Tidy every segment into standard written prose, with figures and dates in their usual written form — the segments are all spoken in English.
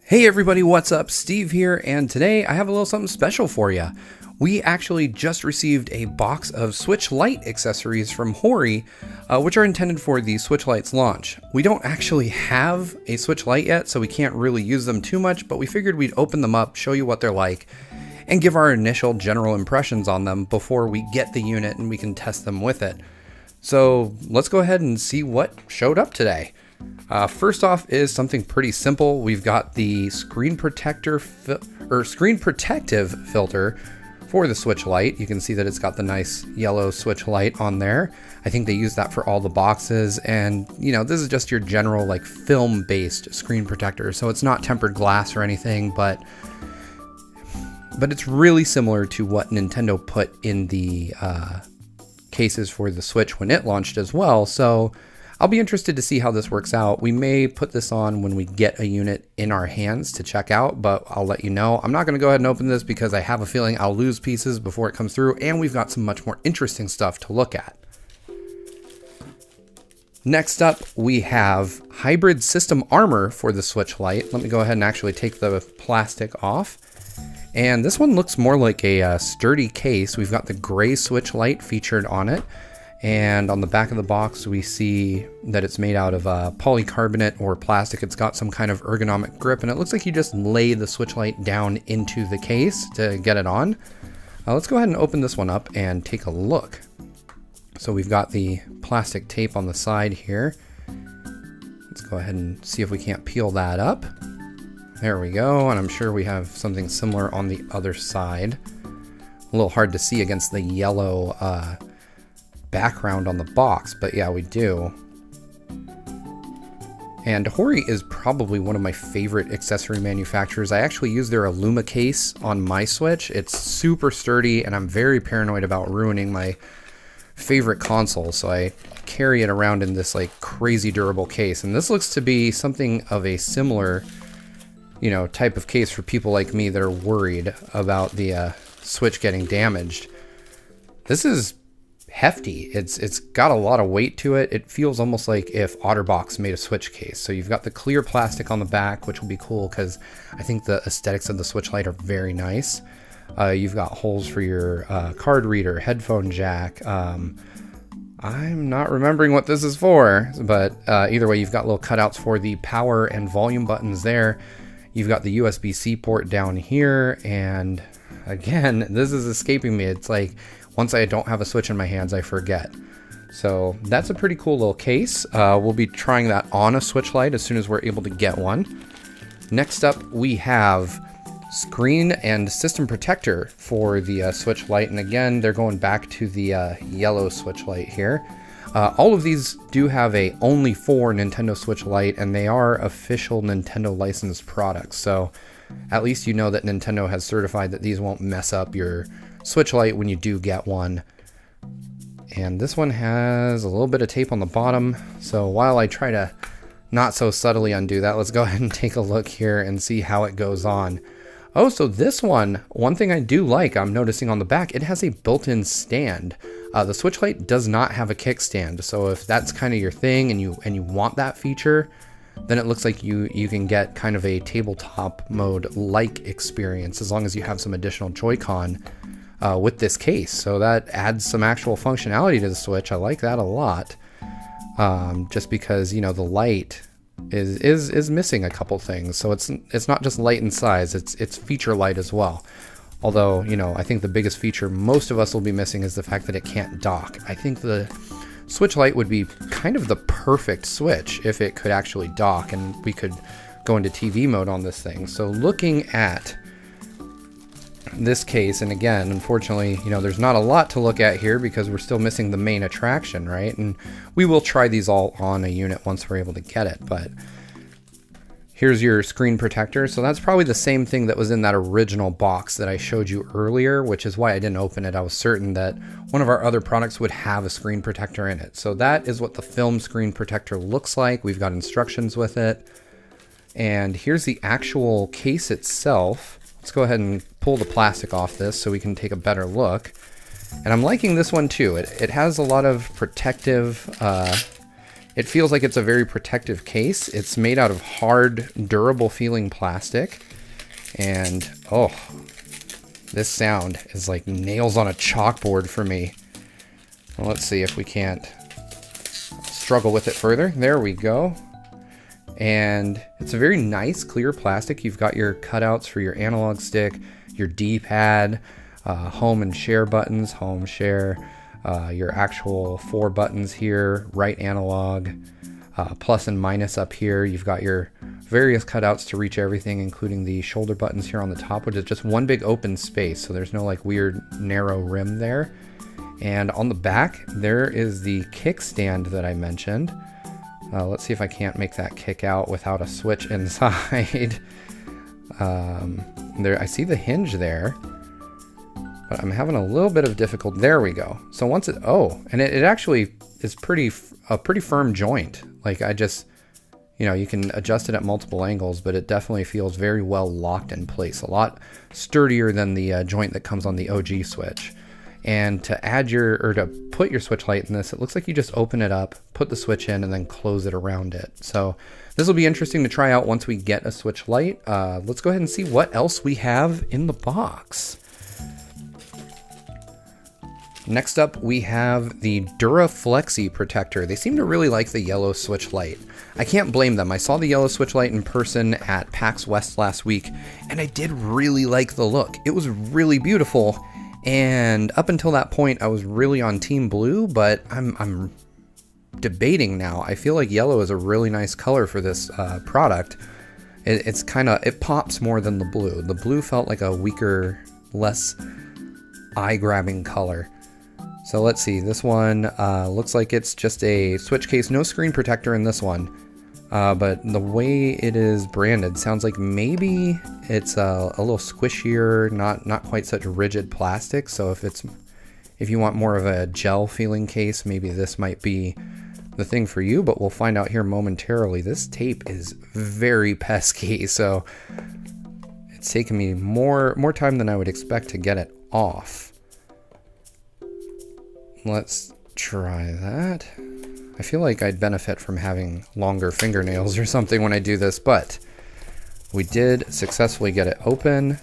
Hey everybody, what's up? Steve here, and today I have a little something special for you. We actually just received a box of Switch Lite accessories from Hori, which are intended for the Switch Lite's launch. We don't actually have a Switch Lite yet, so we can't really use them too much, but we figured we'd open them up, show you what they're like, and give our initial general impressions on them before we get the unit and we can test them with it. So let's go ahead and see what showed up today. First off is something pretty simple. We've got the screen protective filter for the Switch Lite. You can see that it's got the nice yellow Switch Lite on there. I think they use that for all the boxes, and you know, this is just your general like film-based screen protector, so it's not tempered glass or anything, but it's really similar to what Nintendo put in the cases for the Switch when it launched as well. So I'll be interested to see how this works out. We may put this on when we get a unit in our hands to check out, but I'll let you know. I'm not going to go ahead and open this because I have a feeling I'll lose pieces before it comes through, and we've got some much more interesting stuff to look at. Next up, we have hybrid system armor for the Switch Lite. Let me go ahead and actually take the plastic off. And this one looks more like a sturdy case. We've got the gray Switch Lite featured on it. And on the back of the box, we see that it's made out of polycarbonate or plastic. It's got some kind of ergonomic grip, and it looks like you just lay the Switch Lite down into the case to get it on. Let's go ahead and open this one up and take a look. So we've got the plastic tape on the side here. Let's go ahead and see if we can't peel that up. There we go, and I'm sure we have something similar on the other side. A little hard to see against the yellow background on the box, but yeah, we do. And Hori is probably one of my favorite accessory manufacturers. I actually use their Illuma case on my Switch. It's super sturdy, and I'm very paranoid about ruining my favorite console, so I carry it around in this like crazy durable case. And this looks to be something of a similar, you know, type of case for people like me that are worried about the Switch getting damaged. This is hefty. It's got a lot of weight to it. It feels almost like if OtterBox made a Switch case. So you've got the clear plastic on the back, which will be cool because I think the aesthetics of the Switch Lite are very nice. You've got holes for your card reader, headphone jack. I'm not remembering what this is for, but either way, you've got little cutouts for the power and volume buttons there. You've got the USB-C port down here, and again, this is escaping me. It's like once I don't have a Switch in my hands, I forget. So that's a pretty cool little case. We'll be trying that on a Switch Lite as soon as we're able to get one. Next up, we have screen and system protector for the Switch Lite. And again, they're going back to the yellow Switch Lite here. All of these do have a only for Nintendo Switch Lite, and they are official Nintendo licensed products. So at least you know that Nintendo has certified that these won't mess up your Switch Lite when you do get one. And this one has a little bit of tape on the bottom, so while I try to not so subtly undo that, let's go ahead and take a look here and see how it goes on. Oh, so this one thing I do like, I'm noticing on the back, it has a built-in stand. The Switch Lite does not have a kickstand, so if that's kind of your thing and you want that feature, then it looks like you can get kind of a tabletop mode like experience as long as you have some additional Joy-Con with this case. So that adds some actual functionality to the Switch. I like that a lot. Just because, you know, the Lite is missing a couple things. So it's not just light in size, it's feature light as well. Although, you know, I think the biggest feature most of us will be missing is the fact that it can't dock. I think the Switch Lite would be kind of the perfect Switch if it could actually dock and we could go into TV mode on this thing. So looking at this case, and again, unfortunately, you know, there's not a lot to look at here because we're still missing the main attraction, right? And we will try these all on a unit once we're able to get it, but here's your screen protector. So that's probably the same thing that was in that original box that I showed you earlier, which is why I didn't open it. I was certain that one of our other products would have a screen protector in it. So that is what the film screen protector looks like. We've got instructions with it. And here's the actual case itself. Let's go ahead and pull the plastic off this so we can take a better look. And I'm liking this one too. It has a lot of protective It feels like it's a very protective case. It's made out of hard, durable feeling plastic. And oh, this sound is like nails on a chalkboard for me. Well, let's see if we can't struggle with it further. There we go. And it's a very nice clear plastic. You've got your cutouts for your analog stick, your D-pad, home and share buttons, home, share, your actual 4 buttons here, right analog, plus and minus up here. You've got your various cutouts to reach everything, including the shoulder buttons here on the top, which is just one big open space. So there's no like weird narrow rim there. And on the back, there is the kickstand that I mentioned. Let's see if I can't make that kick out without a switch inside. There, I see the hinge there, but I'm having a little bit of difficulty. There we go. So once it, oh, and it actually is a pretty firm joint. Like I just, you know, you can adjust it at multiple angles, but it definitely feels very well locked in place. A lot sturdier than the joint that comes on the OG Switch. And to add or to put your Switch Lite in this, it looks like you just open it up, put the Switch in, and then close it around it. So this will be interesting to try out once we get a Switch Lite. Let's go ahead and see what else we have in the box. Next up, we have the Duraflexi protector. They seem to really like the yellow Switch Lite. I can't blame them. I saw the yellow Switch Lite in person at PAX West last week, and I did really like the look. It was really beautiful. And up until that point, I was really on Team Blue, but I'm debating now. I feel like yellow is a really nice color for this product. It's kind of, it pops more than the blue. The blue felt like a weaker, less eye-grabbing color. So let's see, this one looks like it's just a Switch case, no screen protector in this one. But the way it is branded sounds like maybe it's a little squishier, not quite such rigid plastic. So if you want more of a gel feeling case, maybe this might be the thing for you, but we'll find out here momentarily. This tape is very pesky, so it's taken me more time than I would expect to get it off. Let's try that. I feel like I'd benefit from having longer fingernails or something when I do this, but we did successfully get it open.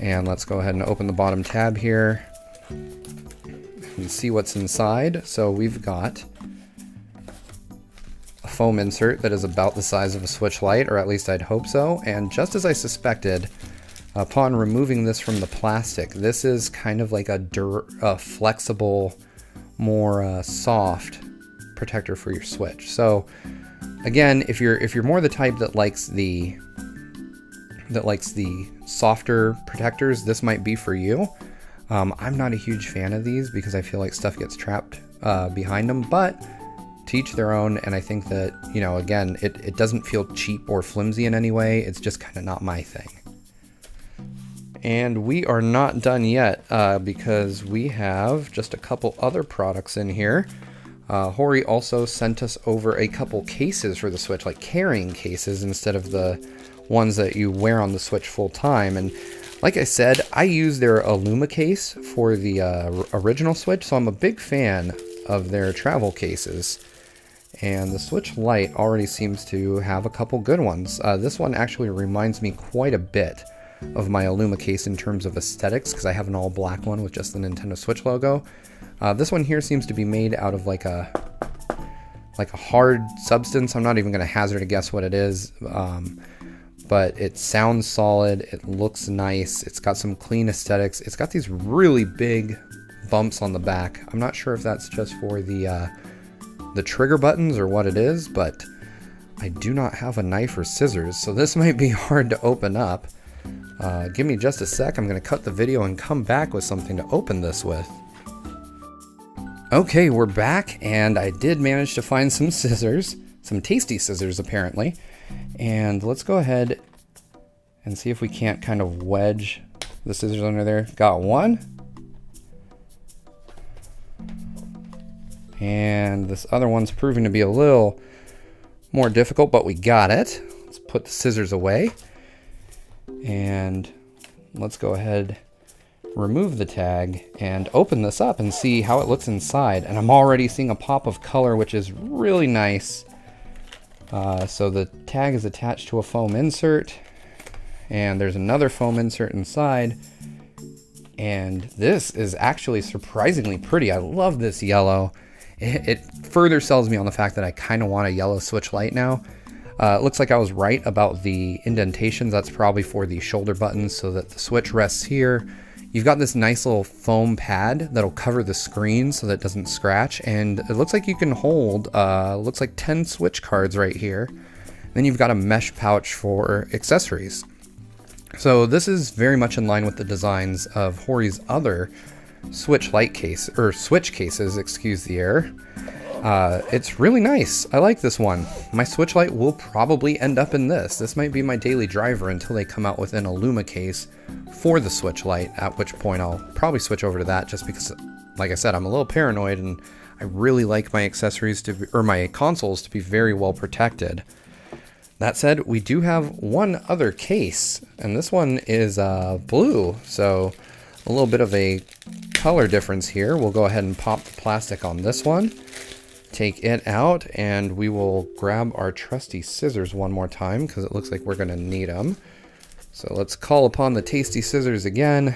And let's go ahead and open the bottom tab here and see what's inside. So we've got a foam insert that is about the size of a Switch Lite, or at least I'd hope so. And just as I suspected, upon removing this from the plastic, this is kind of like a flexible, more soft protector for your Switch. So again, if you're more the type that likes the softer protectors, this might be for you. I'm not a huge fan of these because I feel like stuff gets trapped behind them, but to each their own. And I think that, you know, again, it doesn't feel cheap or flimsy in any way. It's just kind of not my thing. And we are not done yet because we have just a couple other products in here. Hori also sent us over a couple cases for the Switch, like carrying cases instead of the ones that you wear on the Switch full time. And like I said, I use their Illuma case for the original Switch, so I'm a big fan of their travel cases. And the Switch Lite already seems to have a couple good ones. This one actually reminds me quite a bit of my Illuma case in terms of aesthetics, because I have an all black one with just the Nintendo Switch logo. This one here seems to be made out of like a hard substance. I'm not even going to hazard a guess what it is, but it sounds solid. It looks nice. It's got some clean aesthetics. It's got these really big bumps on the back. I'm not sure if that's just for the trigger buttons or what it is, but I do not have a knife or scissors, so this might be hard to open up. Give me just a sec. I'm going to cut the video and come back with something to open this with. Okay, we're back, and I did manage to find some scissors, some tasty scissors apparently. And let's go ahead and see if we can't kind of wedge the scissors under there. Got one. And this other one's proving to be a little more difficult, but we got it. Let's put the scissors away. And let's go ahead remove the tag and open this up and see how it looks inside. And I'm already seeing a pop of color, which is really nice. So the tag is attached to a foam insert, and there's another foam insert inside. And this is actually surprisingly pretty. I love this yellow. It further sells me on the fact that I kind of want a yellow Switch Lite now. It looks like I was right about the indentations. That's probably for the shoulder buttons so that the Switch rests here. You've got this nice little foam pad that'll cover the screen so that it doesn't scratch. And it looks like you can hold, looks like 10 Switch cards right here. Then you've got a mesh pouch for accessories. So this is very much in line with the designs of Hori's other Switch Lite case, or Switch cases, excuse the error. It's really nice. I like this one. My Switch Lite will probably end up in this. This might be my daily driver until they come out with an Illuma case for the Switch Lite, at which point I'll probably switch over to that just because, like I said, I'm a little paranoid and I really like my accessories to be, or my consoles to be very well protected. That said, we do have one other case, and this one is blue, so a little bit of a color difference here. We'll go ahead and pop the plastic on this one, take it out, and we will grab our trusty scissors one more time because it looks like we're going to need them. So let's call upon the tasty scissors again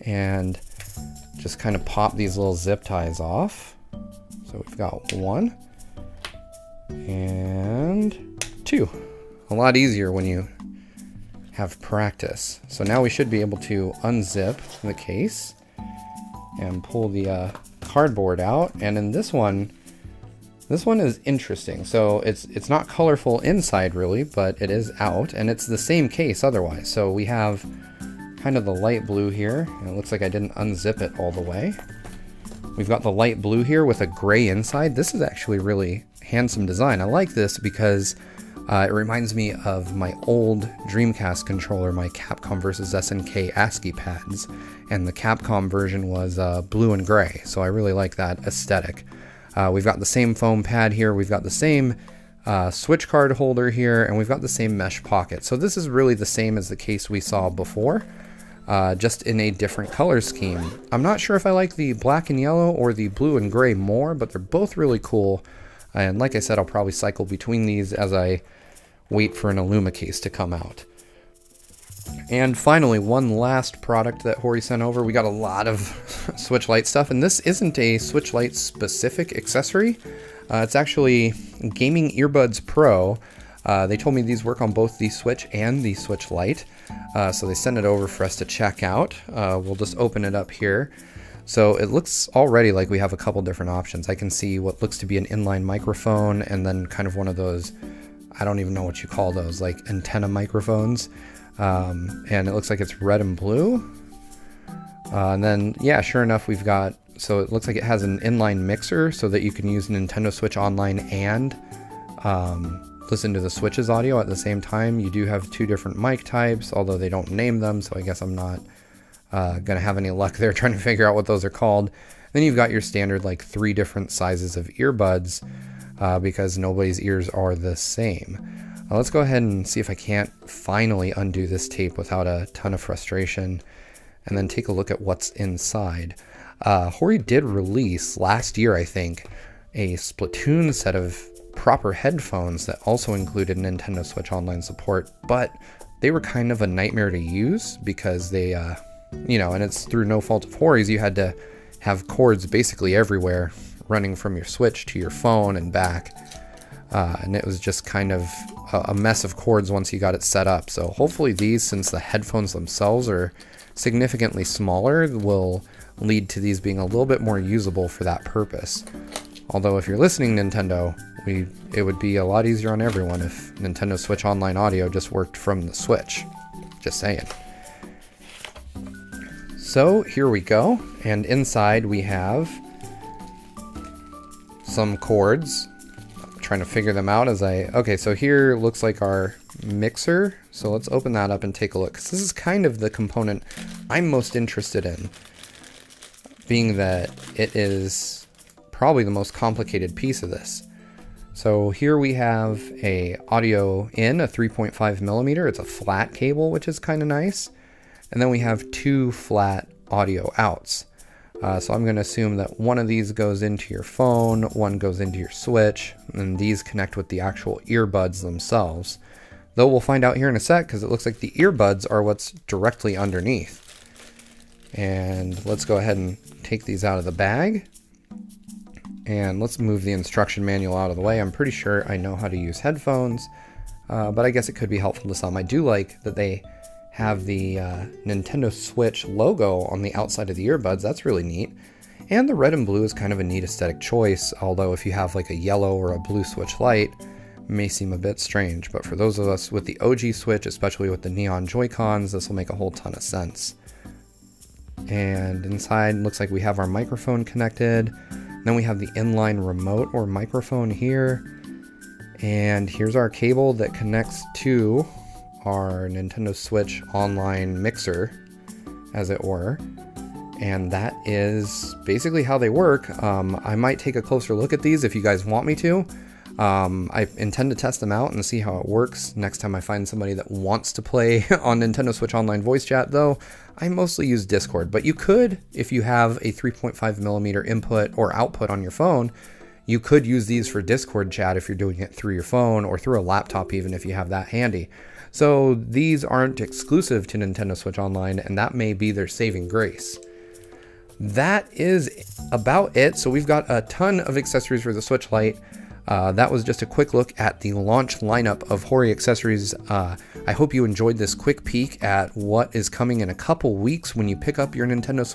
and just kind of pop these little zip ties off. So we've got 1 and 2. A lot easier when you have practice. So now we should be able to unzip the case and pull the cardboard out. And in this one is interesting. So it's not colorful inside really, but it is out, and it's the same case otherwise. So we have kind of the light blue here, and it looks like I didn't unzip it all the way. We've got the light blue here with a gray inside. This is actually really handsome design. I like this because it reminds me of my old Dreamcast controller, my Capcom vs. SNK ASCII pads, and the Capcom version was blue and gray, so I really like that aesthetic. We've got the same foam pad here, we've got the same Switch card holder here, and we've got the same mesh pocket. So this is really the same as the case we saw before, just in a different color scheme. I'm not sure if I like the black and yellow or the blue and gray more, but they're both really cool. And like I said, I'll probably cycle between these as I wait for an Illuma case to come out. And finally, one last product that Hori sent over. We got a lot of Switch Lite stuff, and this isn't a Switch Lite specific accessory. It's actually Gaming Earbuds Pro. They told me these work on both the Switch and the Switch Lite, so they sent it over for us to check out. We'll just open it up here. So it looks already like we have a couple different options. I can see what looks to be an inline microphone, and then kind of one of those, I don't even know what you call those, like antenna microphones. And it looks like it's red and blue. And then, yeah, sure enough, we've got, so it looks like it has an inline mixer so that you can use Nintendo Switch Online and listen to the Switch's audio at the same time. You do have 2 different mic types, although they don't name them, so I guess I'm not gonna have any luck there trying to figure out what those are called. Then you've got your standard like 3 different sizes of earbuds, because nobody's ears are the same. Let's go ahead and see if I can't finally undo this tape without a ton of frustration, and then take a look at what's inside. Hori did release last year, I think, a Splatoon set of proper headphones that also included Nintendo Switch Online support, but they were kind of a nightmare to use because they, you know, and it's through no fault of Hori's, you had to have cords basically everywhere running from your Switch to your phone and back. And it was just kind of a mess of cords once you got it set up. So hopefully these, since the headphones themselves are significantly smaller, will lead to these being a little bit more usable for that purpose. Although if you're listening, Nintendo, it would be a lot easier on everyone if Nintendo Switch Online audio just worked from the Switch. Just saying. So here we go, and inside we have some cords. Trying to figure them out as okay, so here looks like our mixer, so let's open that up and take a look, because this is kind of the component I'm most interested in, being that it is probably the most complicated piece of this. So here we have a audio in, a 3.5 millimeter, it's a flat cable, which is kind of nice, and then we have 2 flat audio outs. So I'm going to assume that one of these goes into your phone, one goes into your Switch, and these connect with the actual earbuds themselves. Though we'll find out here in a sec, because it looks like the earbuds are what's directly underneath. And let's go ahead and take these out of the bag. And let's move the instruction manual out of the way. I'm pretty sure I know how to use headphones, but I guess it could be helpful to some. I do like that they have the Nintendo Switch logo on the outside of the earbuds. That's really neat. And the red and blue is kind of a neat aesthetic choice, although if you have like a yellow or a blue Switch Lite, it may seem a bit strange. But for those of us with the OG Switch, especially with the neon Joy-Cons, this will make a whole ton of sense. And inside, looks like we have our microphone connected. Then we have the inline remote or microphone here. And here's our cable that connects to our Nintendo Switch online mixer, as it were. And that is basically how they work. I might take a closer look at these if you guys want me to. I intend to test them out and see how it works next time I find somebody that wants to play on Nintendo Switch Online voice chat, though I mostly use Discord. But you could, if you have a 3.5mm input or output on your phone, you could use these for Discord chat if you're doing it through your phone or through a laptop, even if you have that handy. So these aren't exclusive to Nintendo Switch Online, and that may be their saving grace. That is about it. So we've got a ton of accessories for the Switch Lite. That was just a quick look at the launch lineup of Hori accessories. I hope you enjoyed this quick peek at what is coming in a couple weeks when you pick up your Nintendo Switch.